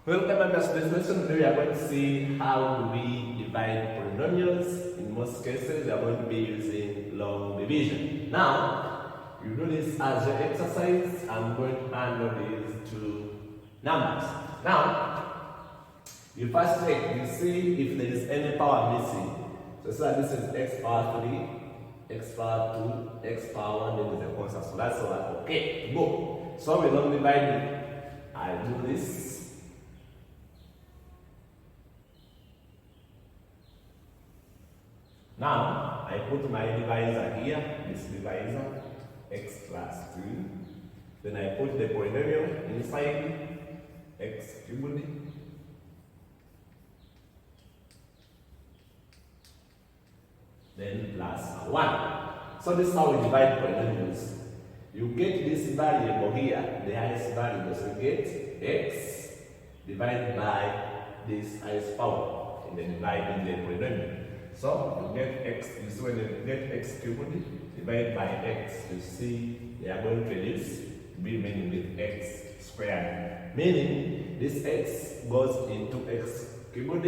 Welcome members to this lesson. Today we are going to see how do we divide polynomials. In most cases, we are going to be using long division. Now, you do this as your exercise. I'm going to handle these two numbers. Now, you first check, you see if there is any power missing. So this is x power 3, x power 2, x power 1, then there's a constant. So that's all. Okay, go. So we long divide it. I do this. Now, I put my divisor here, this divisor, x plus 2. Then I put the polynomial inside, x cubed. Then plus 1. So this is how we divide polynomials. You get this variable here, the highest variable. So you get x divided by this highest power in the dividing the polynomial. So you get x, you see when you get x cubed divided by x, you see they are going to reduce, be remaining with x squared. Meaning this x goes into x cubed,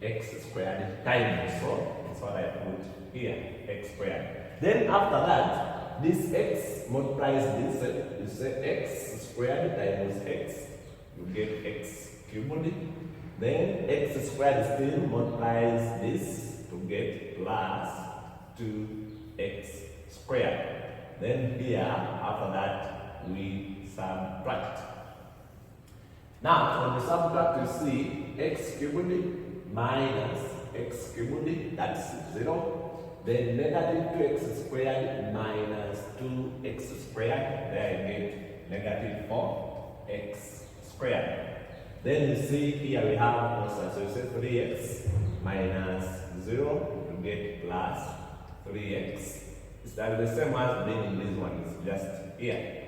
x squared times. So that's what I put here, x squared. Then after that, this x multiplies this, you say x squared times x, you get x cubed. Then x squared still multiplies this to get plus 2x squared. Then here, after that, we subtract. Now, when we subtract, you see x cubed minus x cubed, that's 0. Then negative 2x squared minus 2x squared, there I get negative 4x squared. Then you see here we have constant, so you say 3x minus 0 to get plus 3x. It's the same as being in this one, it's just here.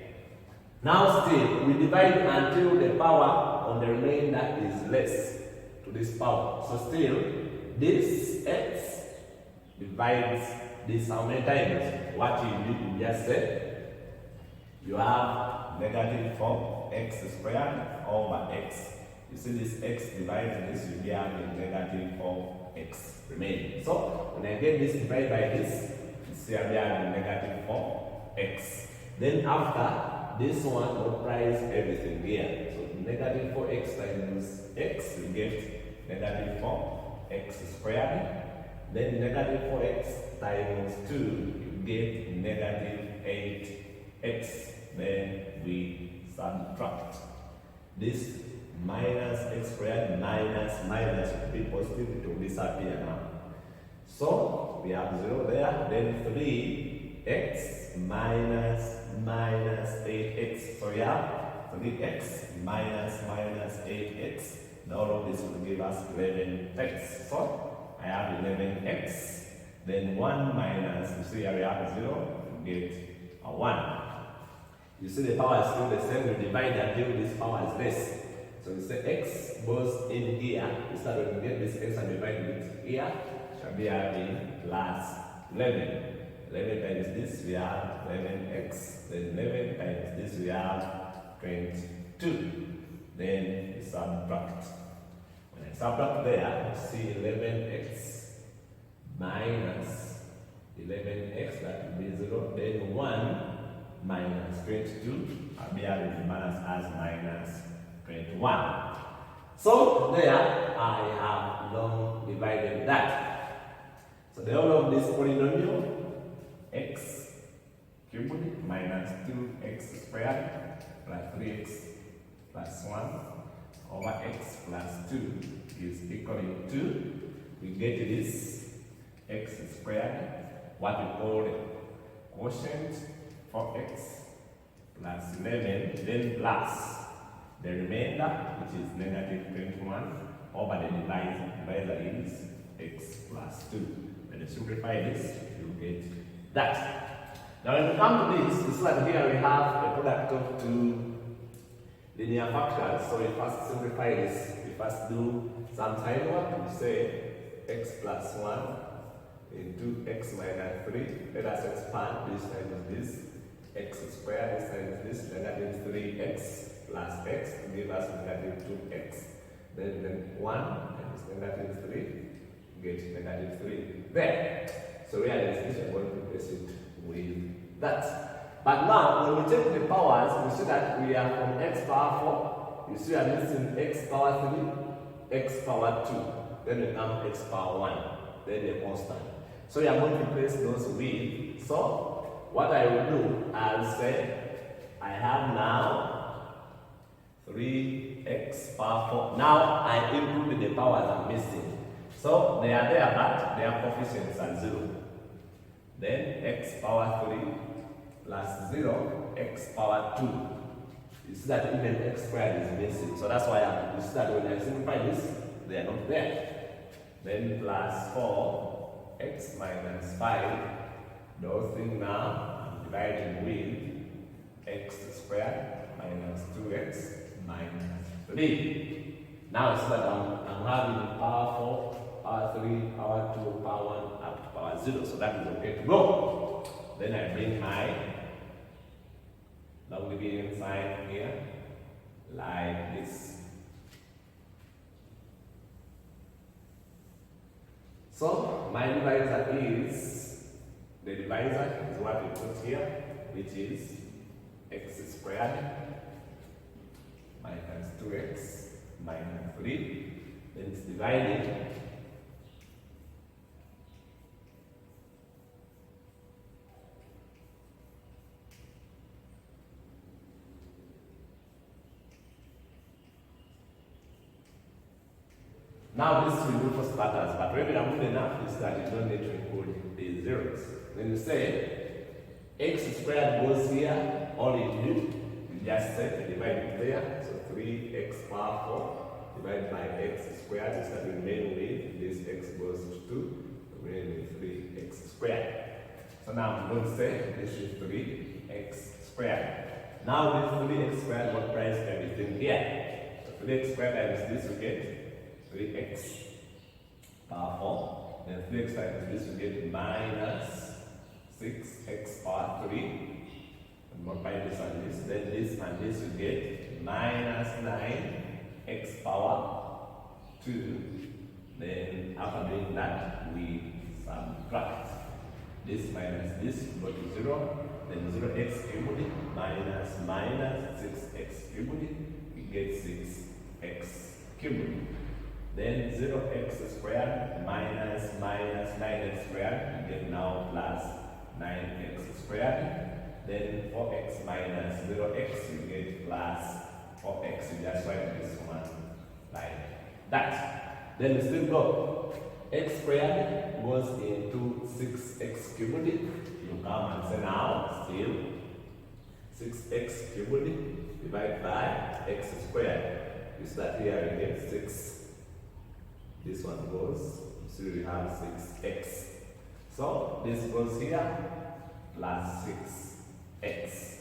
Now still, we divide until the power on the remainder is less to this power. So still, this x divides this how many times? What you do, you just say, you have negative 4x squared over x. You see this x divided this, you be having negative 4x remaining. So when I get this divided by this, you see I be having negative 4x. Then after, this one multiplies everything here. So negative 4x times x, you get negative 4x squared. Then negative 4x times 2, you get negative 8x. Then we subtract. This minus x squared minus will be positive, it will disappear now. So we have 0 there, then 3x minus 8x. So we have 3x minus 8x. Now all of this will give us 11x. So I have 11x. Then 1 minus, you see here we have 0, you get a 1. You see the power is still the same, we divide until this power is less. So we say x goes in here. Instead of get this x and divide it here, shall be having plus 11. 11 times this we have 11x. Then 11 times this we have 22. Then we subtract. When I subtract there, you see 11x minus 11x, that will be 0. Then 1 minus 22, I'll be having the balance as minus 21. So there I have long divided that. So the whole of this polynomial, x cubed minus 2x squared plus 3x plus 1 over x plus 2 is equal to, we get this x squared, what we call quotient 4x plus 11, then plus the remainder, which is negative 21, over the divisor is x plus 2. When you simplify this, you get that. Now when we come to this, it's like here we have a product of two linear factors. So we first simplify this. We first do some time work. We say x plus 1 into x minus 3. Let us expand this times this. X squared, this times this, negative 3x. plus x to give us negative 2x. Then 1 times negative 3, get negative 3 there. So really, this is going to replace it with that. But now, when we take the powers, we see that we are from x power 4. You see, I'm missing x power 3, x power 2. Then we come x power 1. Then the constant. So we are going to replace those with. So what I will do, I'll say I have now 3x power 4. Now I include the powers I'm missing. So they are there, but their coefficients are 0. Then x power 3 plus 0, x power 2. You see that even x squared is missing. So that's why you see that when I simplify this, they are not there. Then plus 4, x minus 5. Those things now I'm dividing with x squared minus 2x minus 3. Now it's that I'm having power 4, power 3, power 2, power 1, up to power 0. So that is okay to go. Then I bring my long division sign here, like this. So my divisor is, the divisor is what we put here, which is x squared minus 2x minus 3. Then it's divided now this will do for starters, but when you are good enough is that you don't need to include the zeros. When you say x squared goes here, all you do, you just set divide it there. So 3x power 4 divided by x squared is that we remain with this x goes to 2, remain with 3x squared. So now I'm going to say this is 3x squared. Now this 3x squared multiplies everything here. So 3x squared times this we get 3x power 4, then 3x times this we get minus 6x power 3, and multiply this and this and this we get minus 9x power 2. Then after doing that, we subtract this minus this, go to 0, then 0x cubed minus 6x cubed, we get 6x cubed. Then 0x squared minus 9x squared, we get now plus 9x squared. Then 4x minus 0x, you get plus 4x. You just write this one like that. Then we still go. X squared goes into 6x cubed. You come and say now, still 6x cubed divided by x squared. You start here, you get 6. This one goes, so we have 6x. So this goes here, plus 6x.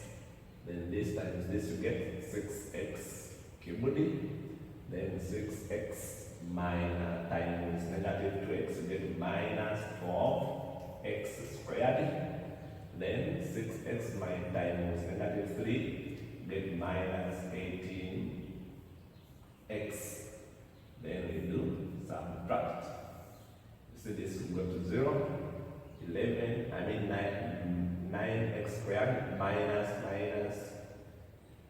Then this times this you get 6x cubed. Then 6x minus times negative 2x, you get minus 4x squared. Then 6x minus times negative 3, get minus 18x. Then we do subtract. So this will go to 0. 9x squared minus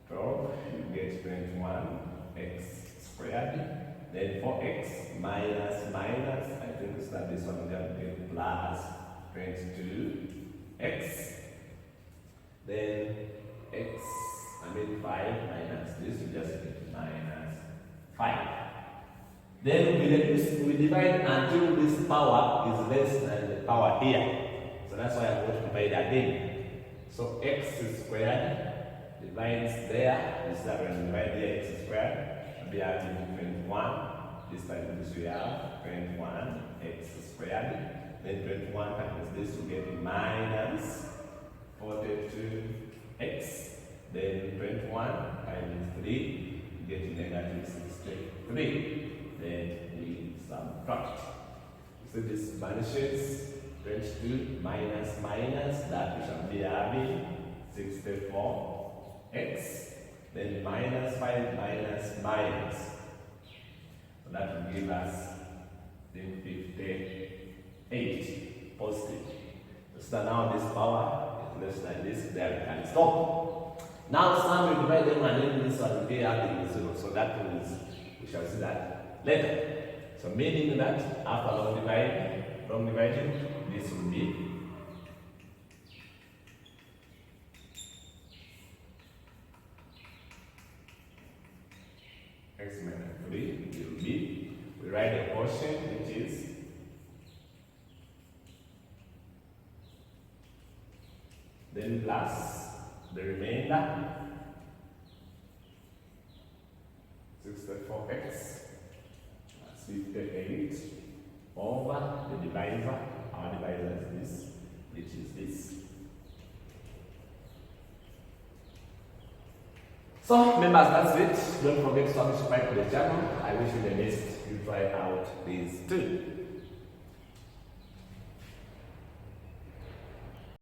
12, you get 21x squared. Then 4x minus, I think it's not this one, we have to get plus 22x. Then 5 minus this, we just get minus 5. Then we divide until this power is less than the power here. So that's why I'm going to divide again. So x squared divides there. This time when we divide here, x squared will be having 21. This time this we have 21x squared. Then 21 times this will get minus 42x. Then 21 times 3 we get negative 63. Then we subtract. So this vanishes, 22 minus, that we shall be having 64x. then minus 5 minus minus. So that will give us then 58 positive. So now this power is less than this, there we can stop. Now some we divide them and then this one will be adding 0. So that means we shall see that later. So meaning that after long dividing, this will be x minus 3 will be, we write a quotient which is then plus the remainder 64x plus 58 over the divisor. Our divisor is this, which is this. So members, that's it. Don't forget to subscribe to the channel. I wish you the best. You try out these two.